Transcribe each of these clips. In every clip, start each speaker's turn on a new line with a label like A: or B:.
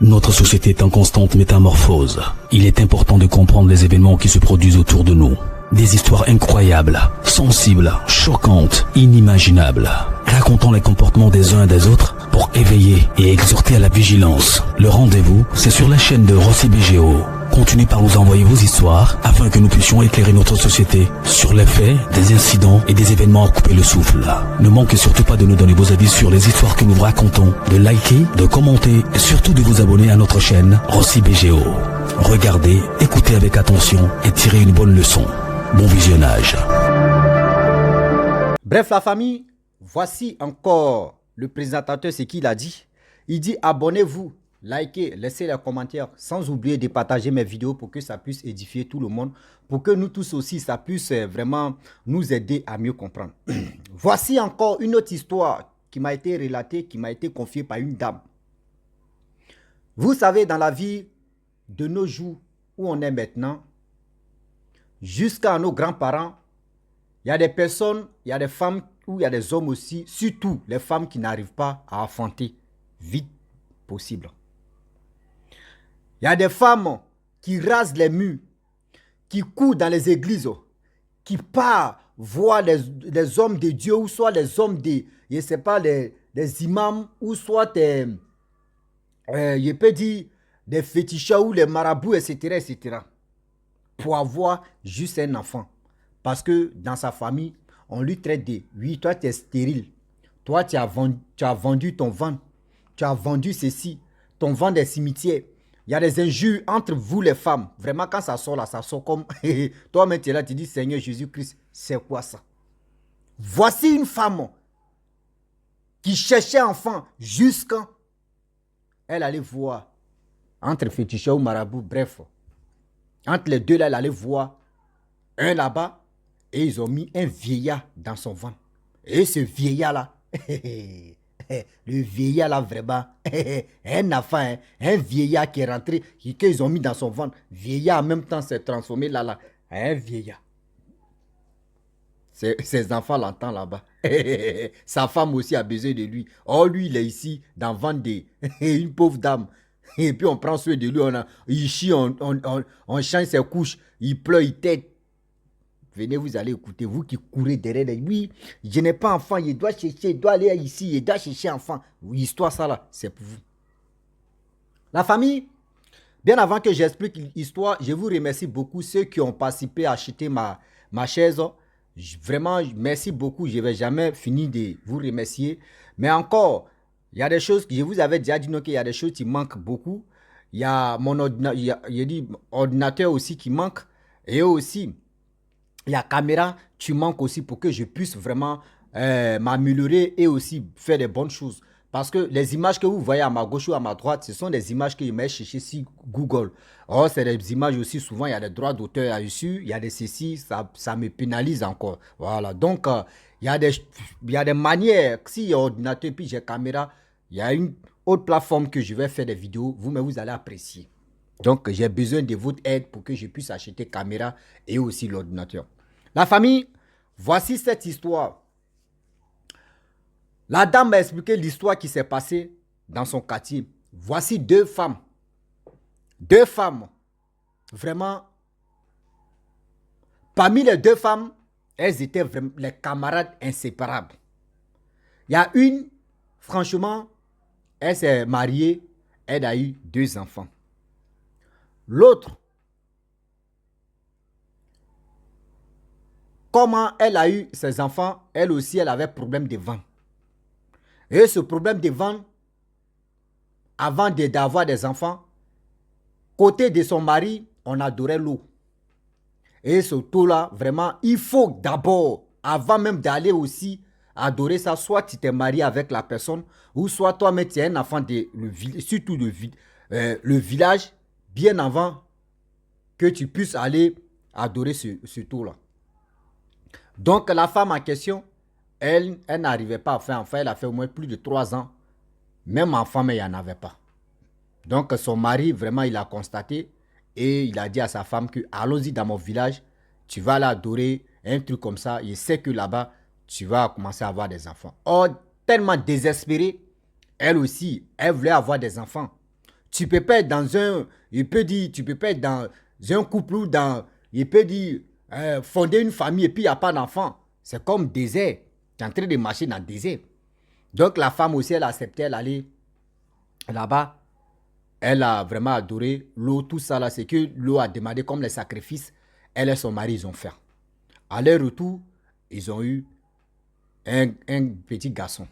A: Notre société est en constante métamorphose. Il est important de comprendre les événements qui se produisent autour de nous. Des histoires incroyables, sensibles, choquantes, inimaginables. Racontons les comportements des uns et des autres pour éveiller et exhorter à la vigilance. Le rendez-vous, c'est sur la chaîne de Rossi BGO. Continuez par nous envoyer vos histoires afin que nous puissions éclairer notre société sur les faits, des incidents et des événements à couper le souffle. Ne manquez surtout pas de nous donner vos avis sur les histoires que nous vous racontons, de liker, de commenter et surtout de vous abonner à notre chaîne Rossi BGO. Regardez, écoutez avec attention et tirez une bonne leçon. Bon visionnage.
B: Bref la famille, voici encore le présentateur ce qu'il a dit. Il dit abonnez-vous, likez, laissez les commentaires sans oublier de partager mes vidéos pour que ça puisse édifier tout le monde. Pour que nous tous aussi ça puisse vraiment nous aider à mieux comprendre. Voici encore une autre histoire qui m'a été relatée, qui m'a été confiée par une dame. Vous savez dans la vie de nos jours où on est maintenant, jusqu'à nos grands-parents, il y a des personnes, il y a des femmes ou il y a des hommes aussi, surtout les femmes qui n'arrivent pas à enfanter vite possible. Il y a des femmes qui rasent les murs, qui courent dans les églises, qui partent voir les hommes de Dieu ou soit les hommes des, je ne sais pas, les imams ou soit je peux dire des féticheurs ou les marabouts, etc., etc. pour avoir juste un enfant. Parce que dans sa famille, on lui traite de, oui, toi tu es stérile, toi tu as vendu ton ventre, tu as vendu ceci, ton ventre des cimetières. Il y a des injures entre vous les femmes. Vraiment quand ça sort là, ça sort comme, toi-même tu es là, tu dis Seigneur Jésus-Christ, c'est quoi ça? Voici une femme qui cherchait enfant jusqu'à elle allait voir entre féticheurs ou marabout, bref. Entre les deux là, elle allait voir un là-bas et ils ont mis un vieillard dans son ventre. Et ce vieillard là, le vieillard là vraiment, un enfant, un vieillard qui est rentré, qu'ils ont mis dans son ventre. Vieillard en même temps s'est transformé là, un vieillard. Ses enfants l'entendent là-bas. Sa femme aussi a besoin de lui. Oh, lui, il est ici, dans le ventre d'une pauvre dame. Et puis on prend soin de lui, il chie, on change ses couches, il pleure, il tête. Venez, vous allez écouter, vous qui courez derrière. Oui, je n'ai pas enfant, il doit chercher, il doit aller ici, il doit chercher enfant. Oui, histoire ça là, c'est pour vous. La famille, bien avant que j'explique l'histoire, je vous remercie beaucoup ceux qui ont participé à acheter ma chaise. Vraiment, merci beaucoup, je ne vais jamais finir de vous remercier. Mais encore, il y a des choses que je vous avais déjà dit, qu'il y a des choses qui manquent beaucoup. Il y a mon ordinateur aussi qui manque. Et aussi, la caméra, tu manques aussi pour que je puisse vraiment m'améliorer et aussi faire des bonnes choses. Parce que les images que vous voyez à ma gauche ou à ma droite, ce sont des images que je mets chercher sur Google. Or, c'est des images aussi, souvent, il y a des droits d'auteur dessus, il y a des ceci, ça me pénalise encore. Voilà, donc, il y a des manières, si il y a ordinateur puis j'ai caméra, il y a une autre plateforme que je vais faire des vidéos, vous allez apprécier. Donc, j'ai besoin de votre aide pour que je puisse acheter caméra et aussi l'ordinateur. La famille, voici cette histoire. La dame m'a expliqué l'histoire qui s'est passée dans son quartier. Voici deux femmes. Deux femmes. Vraiment. Parmi les deux femmes, elles étaient vraiment les camarades inséparables. Il y a une, franchement, elle s'est mariée, elle a eu 2 enfants. L'autre, comment elle a eu ses enfants, elle aussi, elle avait problème de ventre. Et ce problème de ventre, avant d'avoir des enfants, côté de son mari, on adorait l'eau. Et ce taux-là, vraiment, il faut d'abord, avant même d'aller aussi adorer ça, soit tu t'es marié avec la personne, ou soit toi-même tu es un enfant de surtout le village, bien avant que tu puisses aller adorer ce taux-là. Donc la femme en question, elle n'arrivait pas à faire enfant, elle a fait au moins plus de 3 ans. Même enfant, mais il n'y en avait pas. Donc son mari, vraiment, il a constaté et il a dit à sa femme que allons-y dans mon village, tu vas l'adorer, un truc comme ça. Il sait que là-bas, tu vas commencer à avoir des enfants. Or, tellement désespérée, elle aussi, elle voulait avoir des enfants. Tu peux pas être dans un... Il peut dire, tu peux pas être dans un couple ou dans... Il peut dire, fonder une famille et puis il n'y a pas d'enfant. C'est comme désert. Tu es en train de marcher dans le désert. Donc la femme aussi, elle a accepté, elle allait là-bas. Elle a vraiment adoré l'eau, tout ça là. C'est que l'eau a demandé comme les sacrifices. Elle et son mari, ils ont fait. À leur retour, ils ont eu un petit garçon.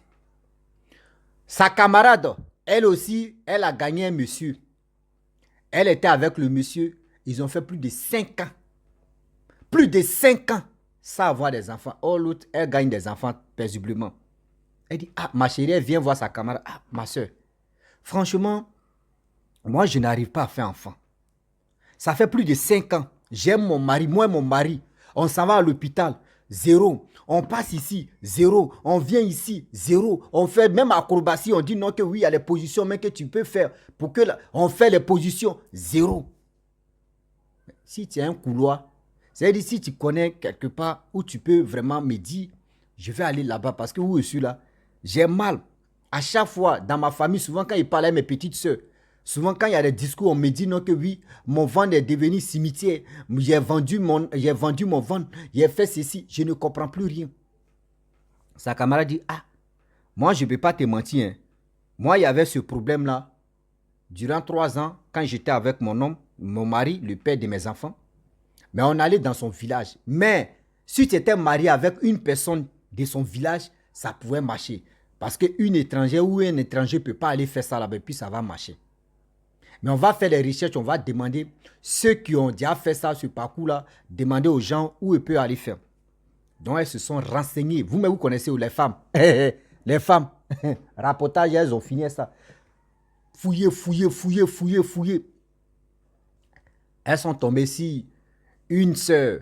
B: Sa camarade, elle aussi, elle a gagné un monsieur. Elle était avec le monsieur. Ils ont fait plus de 5 ans. Plus de 5 ans sans avoir des enfants. Oh, l'autre, elle gagne des enfants paisiblement. Elle dit, ah, ma chérie, elle vient voir sa camarade. Ah, ma soeur, franchement, moi, je n'arrive pas à faire enfant. Ça fait plus de 5 ans. J'aime mon mari, moi et mon mari. On s'en va à l'hôpital, 0. On passe ici, 0. On vient ici, 0. On fait même acrobatie, on dit non que oui, il y a les positions même que tu peux faire. Pour que on fait les positions, 0. Si tu as un couloir, c'est-à-dire si tu connais quelque part où tu peux vraiment me dire, je vais aller là-bas parce que où je suis là, j'ai mal. À chaque fois, dans ma famille, souvent quand ils parlent à mes petites soeurs, souvent quand il y a des discours, on me dit non que oui, mon ventre est devenu cimetière, j'ai vendu mon ventre, j'ai fait ceci, je ne comprends plus rien. Sa camarade dit, ah, moi je ne peux pas te mentir. Hein. Moi, il y avait ce problème-là. Durant 3 ans, quand j'étais avec mon homme, mon mari, le père de mes enfants, mais on allait dans son village. Mais si tu étais marié avec une personne de son village, ça pouvait marcher. Parce qu'une étrangère ou un étranger ne peut pas aller faire ça là-bas, puis ça va marcher. Mais on va faire les recherches, on va demander ceux qui ont déjà fait ça, ce parcours-là, demander aux gens où ils peuvent aller faire. Donc elles se sont renseignées. Vous-même, vous connaissez où les femmes. Les femmes, rapportage, elles ont fini ça. Fouiller. Elles sont tombées sur une soeur,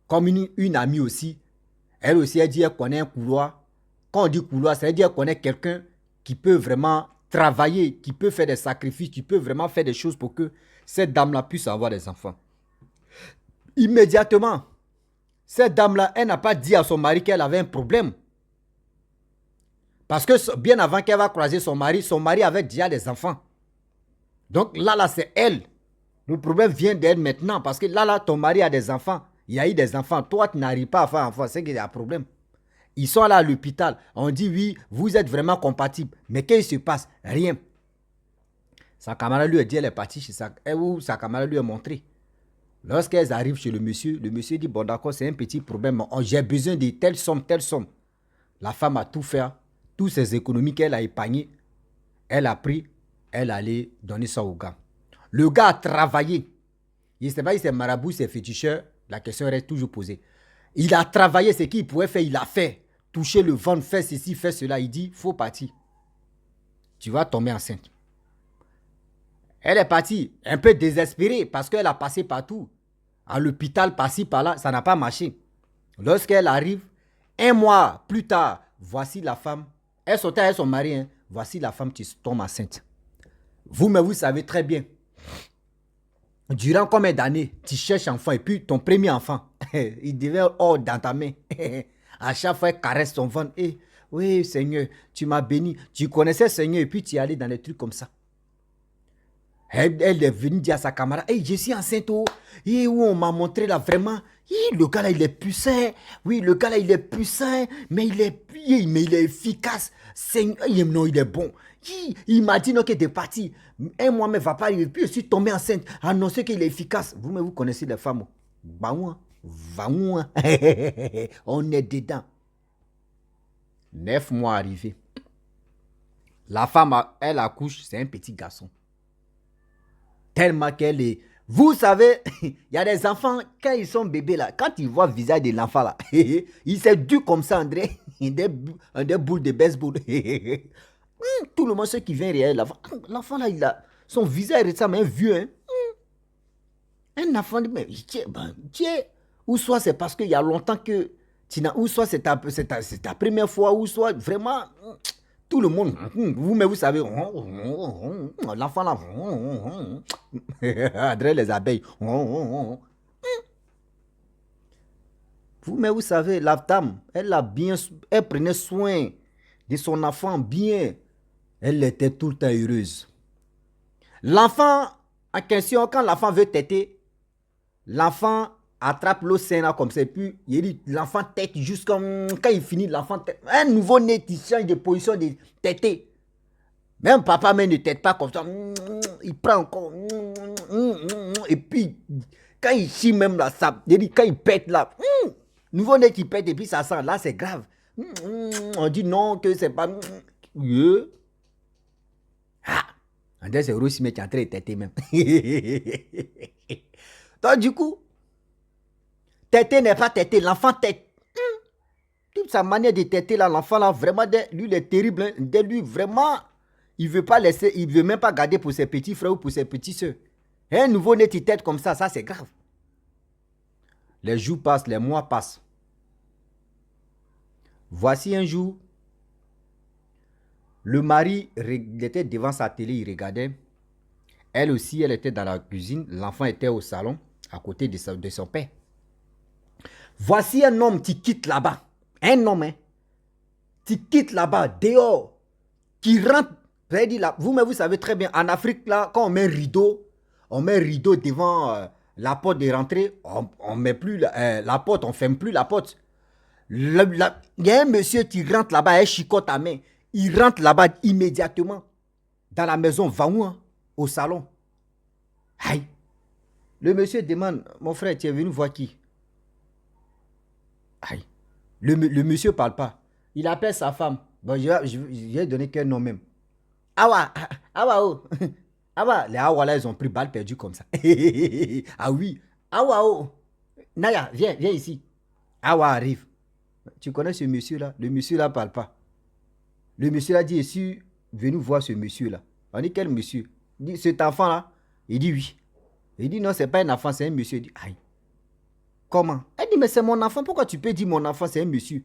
B: comme une amie aussi. Elle aussi, elle dit qu'elle connaît un couloir. Quand on dit couloir, ça veut dire qu'elle connaît quelqu'un qui peut vraiment travailler, qui peut faire des sacrifices, qui peut vraiment faire des choses pour que cette dame-là puisse avoir des enfants. Immédiatement, cette dame-là, elle n'a pas dit à son mari qu'elle avait un problème. Parce que bien avant qu'elle va croiser son mari avait déjà des enfants. Donc là, c'est elle. Le problème vient d'elle maintenant. Parce que là, ton mari a des enfants. Il y a eu des enfants. Toi, tu n'arrives pas à faire un enfant. C'est qu'il y a un problème. Ils sont là à l'hôpital. On dit, oui, vous êtes vraiment compatibles. Mais qu'est-ce qui se passe? Rien. Sa camarade lui a dit, elle est partie chez sa camarade lui a montré. Lorsqu'elles arrivent chez le monsieur dit, bon d'accord, c'est un petit problème. J'ai besoin de telle somme. La femme a tout fait. Toutes ses économies qu'elle a épargnées, elle a pris, elle allait donner ça au gars. Le gars a travaillé. Il ne sait pas si c'est marabout, c'est féticheur. La question reste toujours posée. Il a travaillé ce qu'il pouvait faire, il a fait. Toucher le ventre, faire ceci, faire cela. Il dit, faut partir. Tu vas tomber enceinte. Elle est partie un peu désespérée parce qu'elle a passé partout. À l'hôpital, par-ci, par-là, ça n'a pas marché. Lorsqu'elle arrive, 1 mois plus tard, voici la femme. Elle sortait avec son mari. Hein. Voici la femme qui tombe enceinte. Mais vous savez très bien. Durant combien d'années tu cherches enfant et puis ton premier enfant, il devait hors dans ta main. À chaque fois, elle caresse ton ventre. Oui, Seigneur, tu m'as béni. Tu connaissais Seigneur et puis tu es allé dans des trucs comme ça. Elle est venue dire à sa camarade, hey, je suis enceinte. Où on m'a montré là vraiment. Le gars là, il est puissant. Oui, le gars là, il est puissant. Mais il est efficace. Non, il est bon. Il m'a dit non qu'il était parti. Un mois, mais va pas arriver. Puis je suis tombé enceinte. Annoncé qu'il est efficace. Vous connaissez les femmes. On est dedans. 9 mois arrivés. La femme, elle accouche, c'est un petit garçon. Tellement qu'elle est... Vous savez, il y a des enfants, quand ils sont bébés là, quand ils voient le visage de l'enfant là, il s'est dû comme ça, André, des boules de baseball. Tout le monde sait qu'il vient réel. L'enfant là, il a son visage ressemble à un vieux. Hein? Un enfant, mais tiens, ou soit c'est parce qu'il y a longtemps que ou soit c'est ta première fois, ou soit vraiment... Tout le monde, vous savez, l'enfant là, André les abeilles. Vous savez, la dame, elle prenait soin de son enfant bien. Elle était tout le temps heureuse. L'enfant en question, quand l'enfant veut téter, l'enfant attrape l'eau saine comme ça, et puis l'enfant tète jusqu'à quand il finit, l'enfant tète. Un nouveau-né qui change de position de téter. Même papa même ne tète pas comme ça. Il prend encore. Et puis, quand il chie même là, ça, quand il pète là, nouveau-né qui pète et puis ça sent, là c'est grave. On dit non, que c'est pas... Ah, André c'est Rossi mais qui est en train de têter même. Donc du coup, têter n'est pas têter, l'enfant tête. Toute sa manière de têter là, l'enfant là, vraiment, lui il est terrible. Hein. Dès lui, vraiment, il veut pas laisser, il veut même pas garder pour ses petits frères ou pour ses petits soeurs. Un nouveau-né qui tête comme ça c'est grave. Les jours passent, les mois passent. Voici un jour, le mari il était devant sa télé, il regardait. Elle aussi, elle était dans la cuisine. L'enfant était au salon, à côté de son père. Voici un homme qui quitte là-bas. Un homme, hein, qui quitte là-bas, dehors, qui rentre. Vous savez très bien, en Afrique, là, quand on met un rideau devant la porte de rentrée, on met plus la porte, on ne ferme plus la porte. Il y a un monsieur qui rentre là-bas, un chicote à main. Il rentre là-bas immédiatement dans la maison, va où, hein, au salon. Aïe. Le monsieur demande, mon frère, tu es venu voir qui? Aïe. Le monsieur ne parle pas. Il appelle sa femme. Bon, je vais donner qu'un nom même. Awa, oh. Awa, les Awa là, ils ont pris balle perdue comme ça. Ah oui. Awa, oh. Naya, viens ici. Awa arrive. Tu connais ce monsieur-là? Le monsieur-là ne parle pas. Le monsieur-là dit, je suis venu voir ce monsieur-là. On dit, quel monsieur? Il dit, cet enfant-là? Il dit, oui. Il dit, non, ce n'est pas un enfant, c'est un monsieur. Il dit, aïe. Comment? Elle dit, mais c'est mon enfant. Pourquoi tu peux dire mon enfant, c'est un monsieur?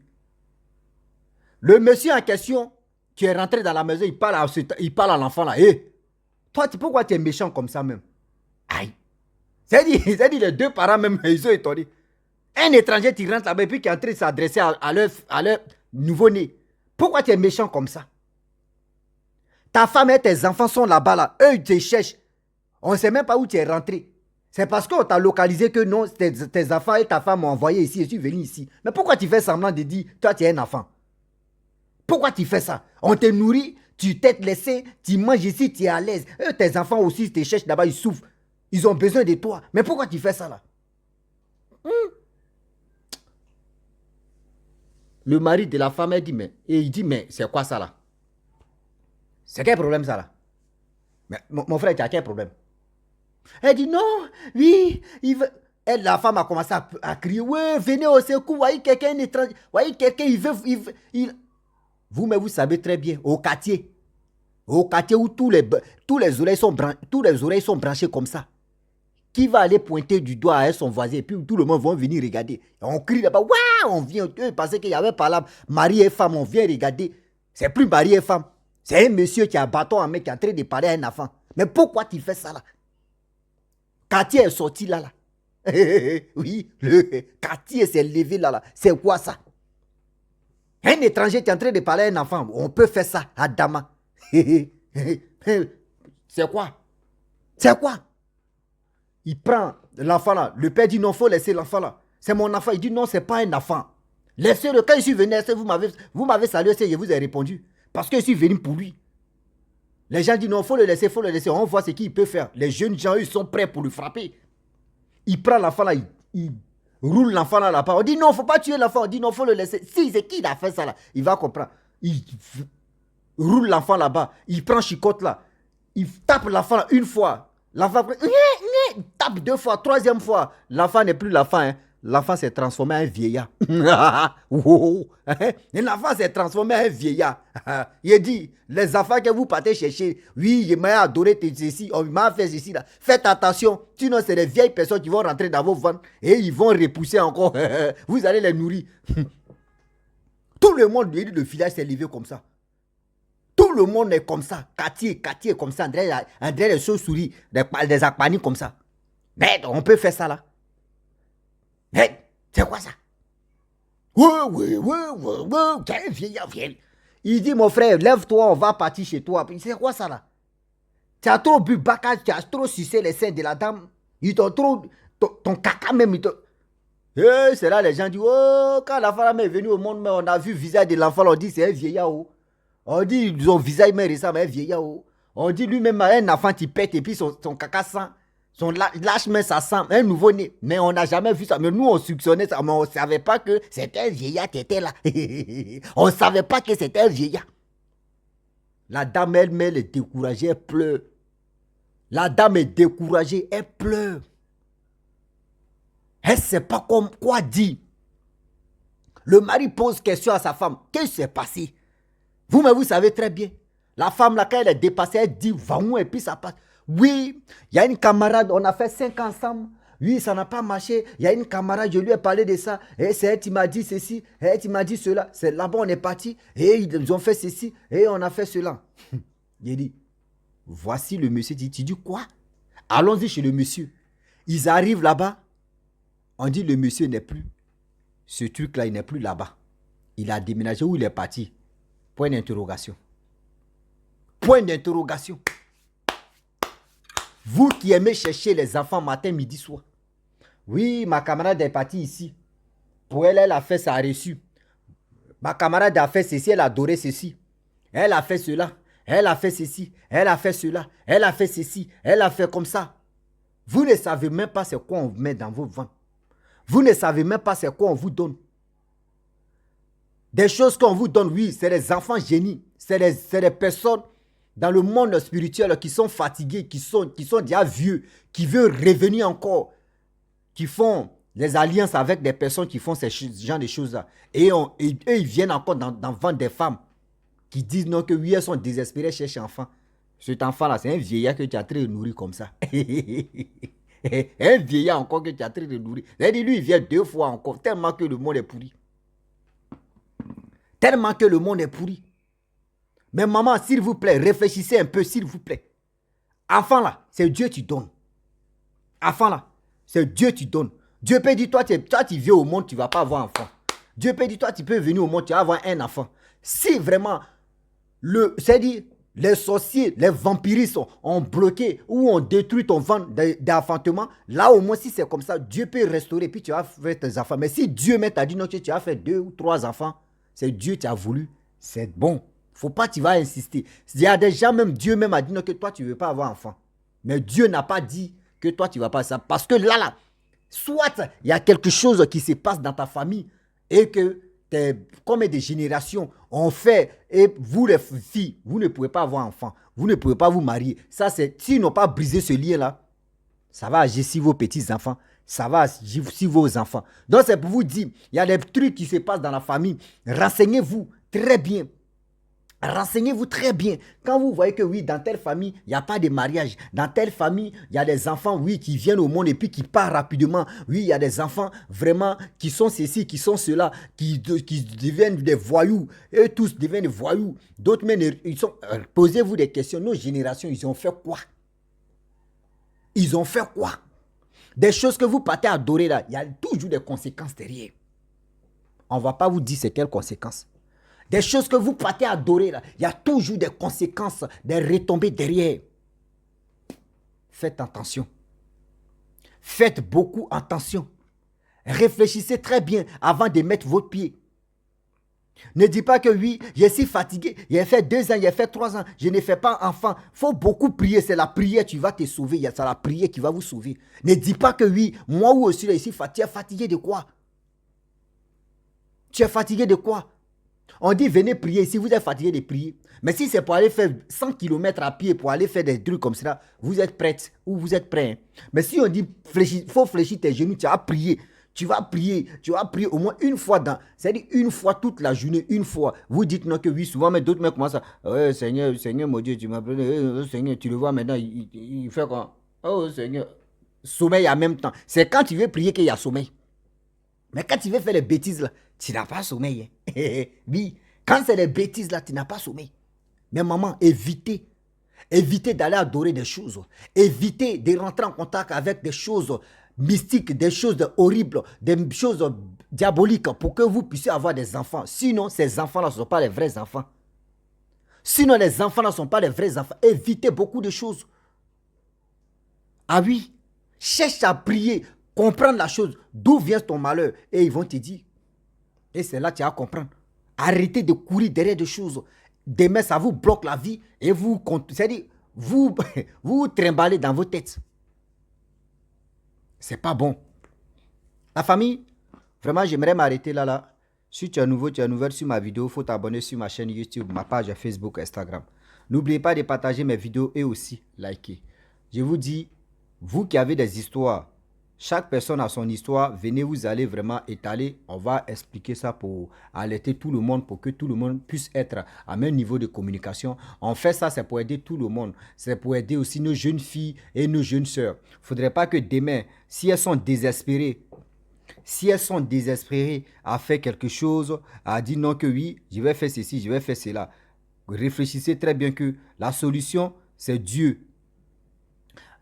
B: Le monsieur en question, qui est rentré dans la maison, il parle à l'enfant là. Hé, toi, pourquoi tu es méchant comme ça même? Aïe. C'est-à-dire, les deux parents même, ils ont étonné. Un étranger qui rentre là-bas et puis qui est en train de s'adresser à leur nouveau-né. Pourquoi tu es méchant comme ça? Ta femme et tes enfants sont là-bas, là. Eux, ils te cherchent. On ne sait même pas où tu es rentré. C'est parce qu'on t'a localisé que non, tes enfants et ta femme m'ont envoyé ici et tu es venu ici. Mais pourquoi tu fais semblant de dire, toi, tu es un enfant? Pourquoi tu fais ça? On te nourrit, tu t'es laissé, tu manges ici, tu es à l'aise. Eux, tes enfants aussi, ils te cherchent là-bas, ils souffrent. Ils ont besoin de toi. Mais pourquoi tu fais ça là? Le mari de la femme, il dit, mais c'est quoi ça là? C'est quel problème ça là? Mais mon frère, tu as quel problème? Elle dit, non, oui, il veut... la femme a commencé à crier, ouais, venez au secours, voyez quelqu'un étranger, voyez quelqu'un, il... Vous savez très bien, au quartier où tous les oreilles sont branchées comme ça. Qui va aller pointer du doigt à son voisin et puis tout le monde va venir regarder. On crie là-bas, waouh, on vient, eux pensaient qu'il y avait par là mari et femme, on vient regarder. C'est plus mari et femme. C'est un monsieur qui a un bâton en main qui est en train de parler à un enfant. Mais pourquoi tu fais ça là? Quartier est sorti là. Oui, le quartier s'est levé là. C'est quoi ça? Un étranger qui est en train de parler à un enfant, on peut faire ça à Dama. C'est quoi? C'est quoi? Il prend l'enfant là. Le père dit non, il faut laisser l'enfant là. C'est mon enfant. Il dit non, c'est pas un enfant. Laissez-le. Quand je suis venu, vous m'avez salué, je vous ai répondu. Parce que je suis venu pour lui. Les gens disent non, il faut le laisser. On voit ce qu'il peut faire. Les jeunes gens, ils sont prêts pour le frapper. Il prend l'enfant là, il roule l'enfant là-bas. On dit non, il ne faut pas tuer l'enfant. On dit non, il faut le laisser. Si, c'est qui a fait ça là? Il va comprendre. Il roule l'enfant là-bas. Il prend chicotte là. Il tape l'enfant là une fois. L'enfant tape deux fois, troisième fois. L'enfant n'est plus l'enfant. Hein. L'enfant s'est transformé en un vieillard. L'enfant s'est transformé en un vieillard. Il dit, les enfants que vous partez chercher, oui, il m'a adoré ceci, on m'a fait ceci. Là. Faites attention, sinon c'est les vieilles personnes qui vont rentrer dans vos ventres et ils vont repousser encore. Vous allez les nourrir. Tout le monde, le village s'est levé comme ça. Tout le monde est comme ça. Quartier comme ça. André les chauves-souris, des aquanies comme ça. Mais on peut faire ça là. Mais c'est quoi ça? Ouais. Viens, vieillard, viens. Il dit, mon frère, lève-toi, on va partir chez toi. C'est quoi ça là? Tu as trop bu baka, tu as trop sucé les seins de la dame. Ils t'ont trop... Ton caca même, ils t'ont... C'est là les gens disent, oh, quand la femme est venue au monde, mais on a vu le visage de l'enfant, on dit c'est un vieillard. Oh. On dit son visage mais ressemble à un vieillard. Oh. On dit lui-même un enfant qui pète et puis son caca sent. Son lâche mais ça sent. Un nouveau-né. Mais on n'a jamais vu ça. Mais nous on soupçonnait ça. Mais on ne savait pas que c'était un vieillard qui était là. On ne savait pas que c'était un vieillard. La dame elle est découragée, elle pleure. La dame est découragée, elle pleure. Elle ne sait pas quoi dire. Le mari pose question à sa femme. Qu'est-ce qui s'est passé? Vous-même, vous savez très bien. La femme, là, quand elle est dépassée, elle dit, va où? Et puis ça passe. Oui, il y a une camarade, on a fait 5 ans ensemble. Oui, ça n'a pas marché. Il y a une camarade, je lui ai parlé de ça. Et c'est elle qui m'a dit ceci. Et elle qui m'a dit cela. C'est là-bas, on est parti. Et ils ont fait ceci. Et on a fait cela. J'ai dit, voici le monsieur. Tu dis quoi? Allons-y chez le monsieur. Ils arrivent là-bas. On dit le monsieur n'est plus. Ce truc-là, il n'est plus là-bas. Il a déménagé où il est parti. Point d'interrogation. Point d'interrogation. Vous qui aimez chercher les enfants matin, midi, soir. Oui, ma camarade est partie ici. Pour elle, elle a fait ça reçu. Ma camarade a fait ceci, elle a adoré ceci. Elle a fait cela. Elle a fait ceci. Elle a fait cela. Elle a fait ceci. Elle a fait comme ça. Vous ne savez même pas c'est quoi on met dans vos ventres. Vous ne savez même pas c'est quoi on vous donne. Des choses qu'on vous donne, oui, c'est des enfants génies. C'est des personnes dans le monde spirituel qui sont fatigués, qui sont déjà vieux, qui veulent revenir encore, qui font des alliances avec des personnes qui font ce genre de choses-là. Et eux, ils viennent encore dans le ventre des femmes qui disent non, que oui, elles sont désespérées, cherchent un enfant. Cet enfant-là, c'est un vieillard que tu as très nourri comme ça. Un vieillard encore que tu as très nourri. C'est-à-dire, lui, il vient 2 fois encore, tellement que le monde est pourri. Tellement que le monde est pourri. Mais maman, s'il vous plaît, réfléchissez un peu, s'il vous plaît. Enfant là, c'est Dieu qui donne. Enfant là, c'est Dieu qui donne. Dieu peut dire, toi tu viens au monde, tu ne vas pas avoir un enfant. Dieu peut dire, toi tu peux venir au monde, tu vas avoir un enfant. Si vraiment, c'est-à-dire, les sorciers, les vampiristes ont bloqué ou ont détruit ton ventre d'enfantement, là au moins si c'est comme ça, Dieu peut restaurer, puis tu vas faire tes enfants. Mais si Dieu même t'a dit non, tu vas faire 2 ou 3 enfants, c'est Dieu qui a voulu, c'est bon. Faut pas que tu vas insister. Il y a des gens, même Dieu même a dit non, que toi tu ne veux pas avoir enfant. Mais Dieu n'a pas dit que toi tu ne vas pas ça. Parce que là, soit il y a quelque chose qui se passe dans ta famille et que comme des générations ont fait, et vous les filles, vous ne pouvez pas avoir enfant, vous ne pouvez pas vous marier. Ça, c'est, s'ils n'ont pas brisé ce lien-là, ça va agir sur vos petits-enfants, ça va agir sur vos enfants. Donc, c'est pour vous dire, il y a des trucs qui se passent dans la famille. Renseignez-vous très bien. Renseignez-vous très bien. Quand vous voyez que oui, dans telle famille, il n'y a pas de mariage. Dans telle famille, il y a des enfants, oui, qui viennent au monde et puis qui partent rapidement. Oui, il y a des enfants vraiment qui sont ceci, qui sont cela, qui deviennent des voyous. Eux tous deviennent des voyous. D'autres même, ils sont... Posez-vous des questions. Nos générations, ils ont fait quoi? Ils ont fait quoi? Des choses que vous partez adorer là, il y a toujours des conséquences derrière. On ne va pas vous dire c'est quelles conséquences. Des choses que vous partez adorer là, il y a toujours des conséquences, des retombées derrière. Faites attention. Faites beaucoup attention. Réfléchissez très bien avant de mettre votre pied. Ne dis pas que oui, je suis fatigué, j'ai fait 2 ans, j'ai fait 3 ans, je ne fais pas enfant. Il faut beaucoup prier, c'est la prière qui va te sauver, c'est la prière qui va vous sauver. Ne dis pas que oui, moi aussi, je suis fatigué. Tu es fatigué de quoi? Tu es fatigué de quoi? On dit venez prier si vous êtes fatigué de prier. Mais si c'est pour aller faire 100 km à pied, pour aller faire des trucs comme ça, vous êtes prête ou vous êtes prêt. Mais si on dit il faut fléchir tes genoux, tu vas prier. Tu vas prier au moins une fois c'est-à-dire une fois toute la journée, une fois. Vous dites non que oui, souvent, mais d'autres mecs commencent à oh, Seigneur, mon Dieu, tu m'appelles, Seigneur, tu le vois maintenant, il fait quoi? Oh Seigneur, sommeil en même temps. C'est quand tu veux prier qu'il y a sommeil. Mais quand tu veux faire les bêtises là, tu n'as pas sommeil. Hein? Oui, quand c'est les bêtises là, tu n'as pas sommeil. Mais maman, évitez. Évitez d'aller adorer des choses. Évitez de rentrer en contact avec des choses mystiques, des choses horribles, des choses diaboliques pour que vous puissiez avoir des enfants. Sinon, ces enfants-là ne sont pas les vrais enfants. Sinon, les enfants ne sont pas les vrais enfants. Évitez beaucoup de choses. Ah oui, cherche à prier, comprendre la chose, d'où vient ton malheur. Et ils vont te dire. Et c'est là que tu vas comprendre. Arrêtez de courir derrière des choses. Demain, ça vous bloque la vie et c'est-à-dire, vous vous trimballez dans vos têtes. C'est pas bon. La famille, vraiment, j'aimerais m'arrêter là. Si tu es nouveau, tu es nouvelle sur ma vidéo, il faut t'abonner sur ma chaîne YouTube, ma page Facebook, Instagram. N'oubliez pas de partager mes vidéos et aussi liker. Je vous dis, vous qui avez des histoires, chaque personne a son histoire, venez, vous allez vraiment étaler. On va expliquer ça pour alerter tout le monde, pour que tout le monde puisse être à même niveau de communication. On fait ça, c'est pour aider tout le monde. C'est pour aider aussi nos jeunes filles et nos jeunes sœurs. Il ne faudrait pas que demain, si elles sont désespérées à faire quelque chose, à dire non que oui, je vais faire ceci, je vais faire cela. Réfléchissez très bien que la solution, c'est Dieu.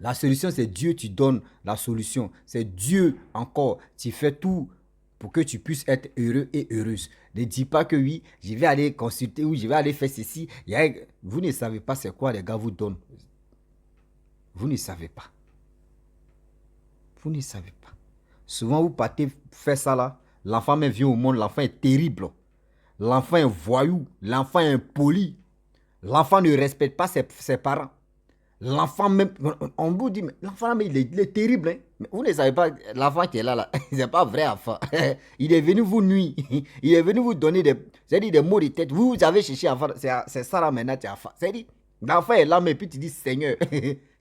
B: La solution, c'est Dieu, tu donnes la solution. C'est Dieu encore, tu fais tout pour que tu puisses être heureux et heureuse. Ne dis pas que oui, je vais aller consulter ou je vais aller faire ceci. Vous ne savez pas c'est quoi les gars vous donnent. Vous ne savez pas. Vous ne savez pas. Souvent, vous partez faire ça là. L'enfant même vient au monde, l'enfant est terrible. L'enfant est voyou, l'enfant est impoli. L'enfant ne respecte pas ses parents. L'enfant même, on vous dit, mais l'enfant il est terrible. Hein? Mais vous ne savez pas, l'enfant qui est là, c'est pas vrai enfant. Il est venu vous nuire. Il est venu vous donner des mots de tête. Vous avez cherché enfant, c'est ça là maintenant, tu as enfant. C'est-à-dire, l'enfant est là, mais puis tu dis, Seigneur.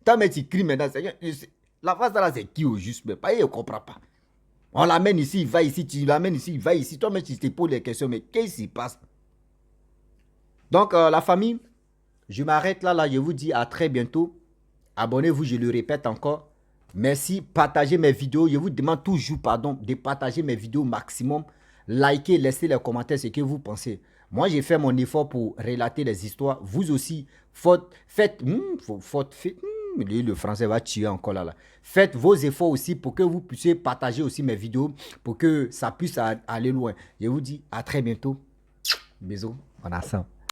B: Toi, mais tu cries maintenant, Seigneur. L'enfant ça là, c'est qui au juste? Mais pas, il ne comprend pas. On l'amène ici, il va ici, tu l'amènes ici, il va ici. Toi, mais tu te poses les questions, mais qu'est-ce qui se passe? Donc, la famille, je m'arrête là, je vous dis à très bientôt. Abonnez-vous, je le répète encore. Merci, partagez mes vidéos. Je vous demande toujours, de partager mes vidéos au maximum. Likez, laissez les commentaires ce que vous pensez. Moi, j'ai fait mon effort pour relater les histoires. Vous aussi, le français va tuer encore là. Faites vos efforts aussi pour que vous puissiez partager aussi mes vidéos, pour que ça puisse aller loin. Je vous dis à très bientôt. Bisous, on a ça.